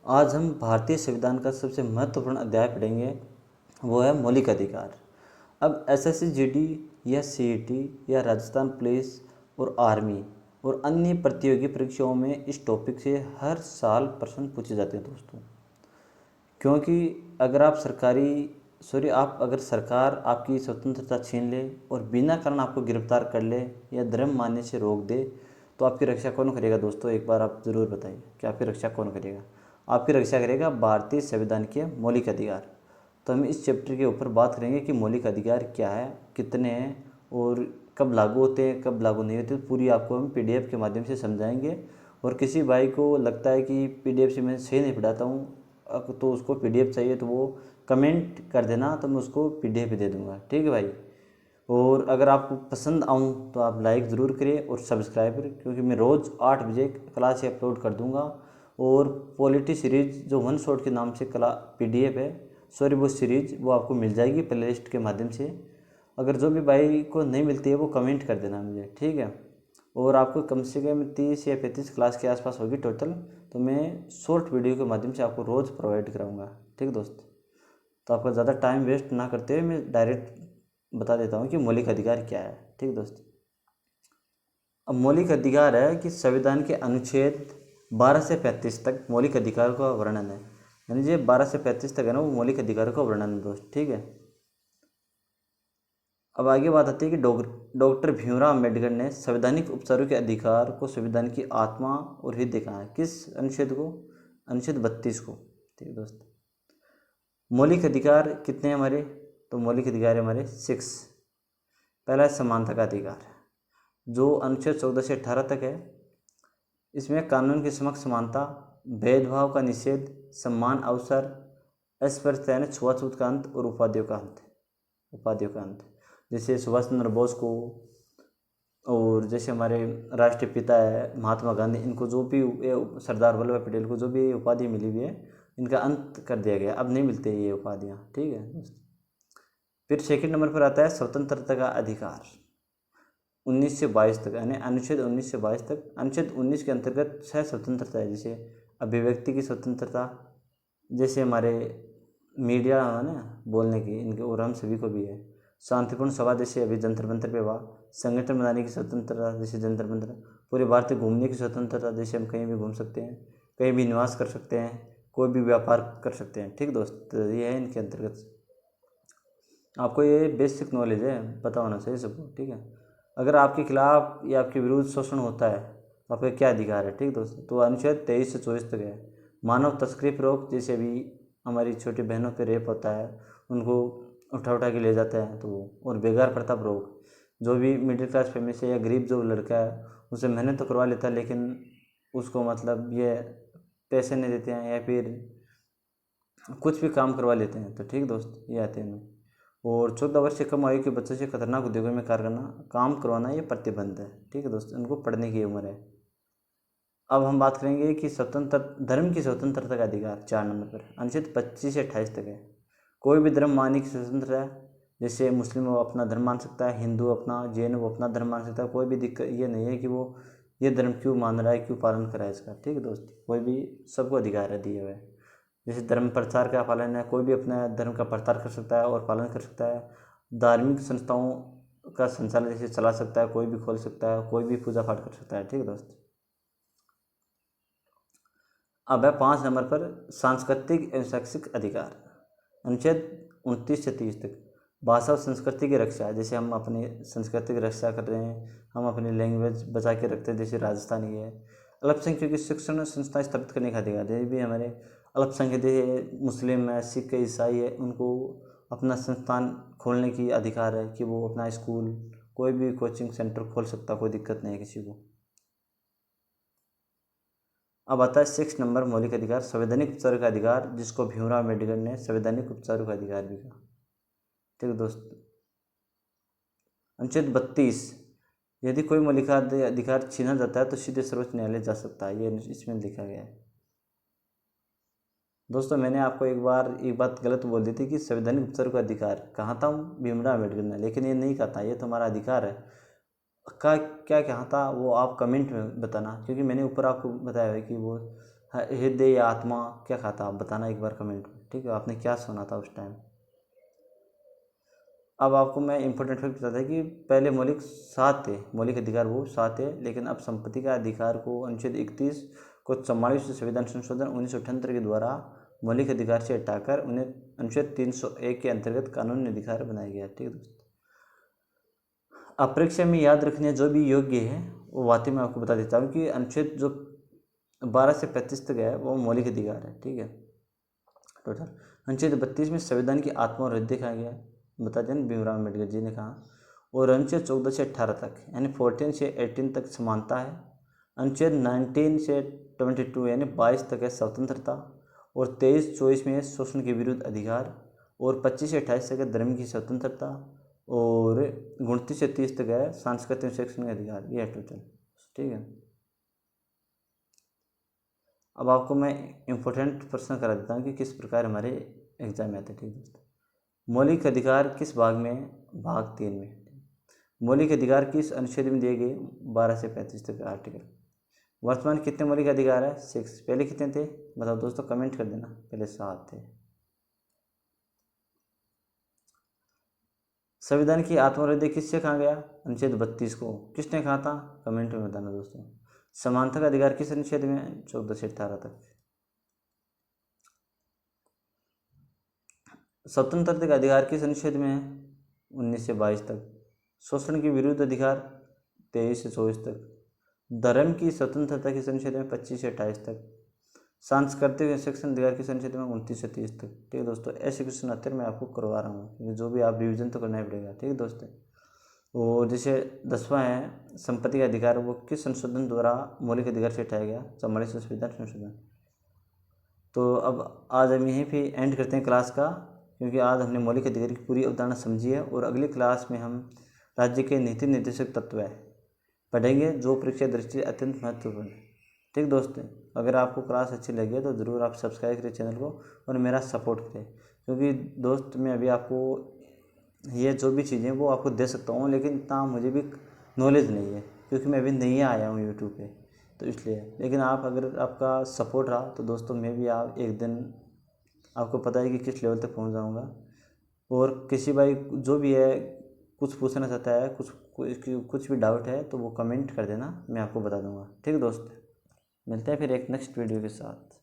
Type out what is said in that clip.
आज हम भारतीय संविधान का सबसे महत्वपूर्ण अध्याय पढ़ेंगे, वो है मौलिक अधिकार। अब एसएससी जीडी या सीईटी या राजस्थान पुलिस और आर्मी और अन्य प्रतियोगी परीक्षाओं में इस टॉपिक से हर साल प्रश्न पूछे जाते हैं दोस्तों। क्योंकि अगर आप आप अगर सरकार आपकी स्वतंत्रता छीन ले और बिना कारण आपको गिरफ्तार कर ले या धर्म मानने से रोक दे, तो आपकी रक्षा कौन करेगा दोस्तों? एक बार आप ज़रूर बताइए कि आपकी रक्षा कौन करेगा। आपकी रक्षा करेगा भारतीय संविधान के मौलिक अधिकार। तो हम इस चैप्टर के ऊपर बात करेंगे कि मौलिक अधिकार क्या है, कितने हैं और कब लागू होते हैं, कब लागू नहीं होते। पूरी आपको हम पीडीएफ के माध्यम से समझाएंगे। और किसी भाई को लगता है कि पीडीएफ से मैं सही नहीं पढ़ाता हूँ, तो उसको पीडीएफ चाहिए तो वो कमेंट कर देना, तो मैं उसको पीडीएफ दे दूँगा। ठीक है भाई। और अगर आपको पसंद आऊँ तो आप लाइक ज़रूर करिए और सब्सक्राइब करें, क्योंकि मैं रोज़ 8 बजे क्लास अपलोड कर दूँगा। और पॉलिटी सीरीज़ जो वन शॉट के नाम से पीडीएफ है, सॉरी वो सीरीज़, वो आपको मिल जाएगी प्लेलिस्ट के माध्यम से। अगर जो भी भाई को नहीं मिलती है वो कमेंट कर देना मुझे, ठीक है। और आपको कम से कम 30 या 35 क्लास के आसपास होगी टोटल, तो मैं शॉर्ट वीडियो के माध्यम से आपको रोज़ प्रोवाइड कराऊंगा। ठीक है दोस्त। तो आपका ज़्यादा टाइम वेस्ट ना करते हुए मैं डायरेक्ट बता देता हूँ कि मौलिक अधिकार क्या है। ठीक है दोस्त। अब मौलिक अधिकार है कि संविधान के अनुच्छेद 12 से 35 तक मौलिक अधिकार का वर्णन है। यानी जो 12 से 35 तक है ना, वो मौलिक अधिकारों का वर्णन है दोस्त। ठीक है। अब आगे बात आती है कि डॉक्टर भीमराव अम्बेडकर ने संवैधानिक उपचारों के अधिकार को संविधान की आत्मा और हृदय कहा है। किस अनुच्छेद को? अनुच्छेद 32 को। ठीक है दोस्त। मौलिक अधिकार कितने हैं हमारे? तो मौलिक अधिकार है हमारे 6। पहला है समानता का अधिकार, जो अनुच्छेद 14 से 18 तक है। इसमें कानून के समक्ष समानता, भेदभाव का निषेध, समान अवसर, अस्पृश्यता यानी छुआछूत का अंत और उपाधियों का अंत। जैसे सुभाष चंद्र बोस को और जैसे हमारे राष्ट्रीय पिता है महात्मा गांधी, इनको जो भी सरदार वल्लभ भाई पटेल को जो भी उपाधि मिली हुई है, इनका अंत कर दिया गया, अब नहीं मिलते ये उपाधियाँ। ठीक है दोस्त। फिर सेकंड नंबर पर आता है स्वतंत्रता का अधिकार, 19 से 22 तक, यानी अनुच्छेद 19 से 22 तक। अनुच्छेद 19 के अंतर्गत 6 स्वतंत्रता है, जैसे अभिव्यक्ति की स्वतंत्रता, जैसे हमारे मीडिया है ना बोलने की, इनके और हम सभी को भी है। शांतिपूर्ण सभा, जैसे अभी जंतर मंतर पे हुआ। संगठन बनाने की स्वतंत्रता, जैसे जंतर मंतर। पूरे भारत में घूमने की स्वतंत्रता, जैसे हम कहीं भी घूम सकते हैं, कहीं भी निवास कर सकते हैं, कोई भी व्यापार कर सकते हैं। ठीक दोस्त, तो ये है इनके अंतर्गत। आपको ये बेसिक नॉलेज है, पता होना चाहिए सबको। ठीक है। अगर आपके खिलाफ या आपके विरुद्ध शोषण होता है तो आपका क्या अधिकार है? ठीक दोस्तों। तो अनुच्छेद 23 से 24 तक है। मानव तस्करी पर रोक, जैसे अभी हमारी छोटी बहनों पे रेप होता है, उनको उठा उठा के ले जाते हैं तो। और बेकार प्रथा पर रोक, जो भी मिडिल क्लास फैमिली से या गरीब जो लड़का है, उसे मेहनत तो करवा लेता है, लेकिन उसको मतलब ये पैसे नहीं देते हैं या फिर कुछ भी काम करवा लेते हैं। तो ठीक दोस्त, ये आते हैं। और 14 वर्ष से कम आयु के बच्चों से खतरनाक उद्योगों में कार्य करना, काम करवाना, ये प्रतिबंध है। ठीक है दोस्त, उनको पढ़ने की उम्र है। अब हम बात करेंगे कि स्वतंत्र धर्म की स्वतंत्रता का अधिकार, 4 नंबर पर अनुच्छेद 25 से 28 तक है। कोई भी धर्म मानने की स्वतंत्रता है, जैसे मुस्लिम वो अपना धर्म मान सकता है, हिंदू अपना, जैन वो अपना धर्म मान सकता है। कोई भी दिक्कत ये नहीं है कि वो ये धर्म क्यों मान रहा है, क्यों पालन कर रहा है इसका। ठीक है दोस्त, कोई भी, सबको अधिकार है दिए हुए। जैसे धर्म प्रचार का पालन है, कोई भी अपने धर्म का प्रचार कर सकता है और पालन कर सकता है। धार्मिक संस्थाओं का संचालन जैसे चला सकता है, कोई भी खोल सकता है, कोई भी पूजा पाठ कर सकता है। ठीक है दोस्त। अब है 5 नंबर पर सांस्कृतिक एवं शैक्षिक अधिकार, अनुच्छेद 29 से 30 तक। भाषा और संस्कृति की रक्षा, जैसे हम अपनी संस्कृति की रक्षा कर रहे हैं, हम अपनी लैंग्वेज बचा के रखते हैं, जैसे राजस्थानी है। अल्पसंख्यकों की शिक्षण संस्था स्थापित करने का अधिकार, ये भी हमारे अल्पसंख्यक है, मुस्लिम है, सिख है, ईसाई है, उनको अपना संस्थान खोलने की अधिकार है कि वो अपना स्कूल, कोई भी कोचिंग सेंटर खोल सकता, कोई दिक्कत नहीं है किसी को। अब आता है 6 नंबर मौलिक अधिकार, संवैधानिक उपचारों का अधिकार, जिसको भीमराव अम्बेडकर ने संवैधानिक उपचारों का अधिकार भी कहा। ठीक है दोस्त। अनुच्छेद 32, यदि कोई मौलिक अधिकार छीना जाता है तो सीधे सर्वोच्च न्यायालय जा सकता है, ये इसमें लिखा गया है। दोस्तों, मैंने आपको एक बात गलत बोल दी थी कि संवैधानिक उपचारों का अधिकार कहा था भीमराव अम्बेडकर ने, लेकिन ये नहीं कहा था, ये तो हमारा अधिकार है। का क्या कहा था वो आप कमेंट में बताना, क्योंकि मैंने ऊपर आपको बताया है कि वो हृदय या आत्मा क्या खाता, आप बताना एक बार कमेंट में, ठीक है। आपने क्या सुना था उस टाइम। अब आपको मैं इंपॉर्टेंट फैक्ट बताता है कि पहले मौलिक 7 थे, मौलिक अधिकार वो 7 थे, लेकिन अब संपत्ति का अधिकार को अनुच्छेद 31 को 44 संविधान संशोधन 1978 के द्वारा मौलिक अधिकार से हटाकर उन्हें अनुच्छेद 301 के अंतर्गत कानूनी अधिकार बनाया गया। ठीक है दोस्तों। अपरीक्षा में याद रखने जो भी योग्य है वो वाकई में आपको बता देता हूँ कि अनुच्छेद जो 12 से 35 तक है वो मौलिक अधिकार है। ठीक है। टोटल अनुच्छेद 32 में संविधान की आत्मा और हृदय कहा गया है, बता दें भीमराव अम्बेडकर जी ने कहा। और अनुच्छेद 14 से 18 तक यानी 14 से 18 तक समानता है। अनुच्छेद 19 से 22 यानी 22 तक है स्वतंत्रता। और 23-24 में शोषण के विरुद्ध अधिकार। और 25 से 28 तक है धर्म की स्वतंत्रता। और 29 से 30 तक है सांस्कृतिक शैक्षणिक अधिकार। ये है टोटल। ठीक है। अब आपको मैं इम्पोर्टेंट प्रश्न करा देता हूँ कि किस प्रकार हमारे एग्जाम में आते हैं। ठीक दोस्तों। मौलिक अधिकार किस भाग में, भाग 3 में। मौलिक अधिकार किस अनुच्छेद में दिए गए, 12 से 35 तक आर्टिकल। वर्तमान कितने मौलिक अधिकार है, 6। पहले कितने थे बताओ दोस्तों, कमेंट कर देना। पहले 7 थे। संविधान की आत्महृदय किससे कहा गया, अनुच्छेद 32 को। किसने कहा था, कमेंट में बताना दोस्तों। समानता का अधिकार किस अनुच्छेद में, 14 से 18 तक। स्वतंत्रता का अधिकार किस अनुच्छेद में है, 19 से 22 तक। शोषण के विरुद्ध अधिकार 23 से 24 तक। धर्म की स्वतंत्रता किस अनुच्छेद में, 25 से 28 तक। सांस्कृतिक शिक्षण अधिकार किस अनुच्छेद में, 29 से 30 तक। ठीक है दोस्तों। ऐसे क्वेश्चन आते हैं, मैं आपको करवा रहा हूँ क्योंकि जो भी आप रिविजन तो करना ही पड़ेगा। ठीक है दोस्तों। वो जैसे 10वां है संपत्ति का अधिकार, वो किस संशोधन द्वारा मौलिक अधिकार से हटाया गया, 44 संविधान संशोधन। तो अब आज हम यहीं पे एंड करते हैं क्लास का, क्योंकि आज हमने मौलिक अधिकार की पूरी अवधारणा समझी है। और अगली क्लास में हम राज्य के नीति निर्देशक तत्व पढ़ेंगे जो परीक्षा दृष्टि अत्यंत महत्वपूर्ण है। ठीक दोस्तों। अगर आपको क्लास अच्छी लगी है तो ज़रूर आप सब्सक्राइब करें चैनल को और मेरा सपोर्ट करें, क्योंकि दोस्त मैं अभी आपको ये जो भी चीज़ें वो आपको दे सकता हूँ, लेकिन इतना मुझे भी नॉलेज नहीं है क्योंकि मैं अभी नहीं आया हूँ यूट्यूब पे, तो इसलिए। लेकिन आप अगर आपका सपोर्ट रहा तो दोस्तों मैं भी आप एक दिन आपको पता है कि किस लेवल तक पहुँच जाऊँगा। और किसी भाई जो भी है कुछ पूछना चाहता है, कुछ भी डाउट है तो वो कमेंट कर देना, मैं आपको बता दूँगा। ठीक है दोस्त। मिलते हैं फिर एक नेक्स्ट वीडियो के साथ।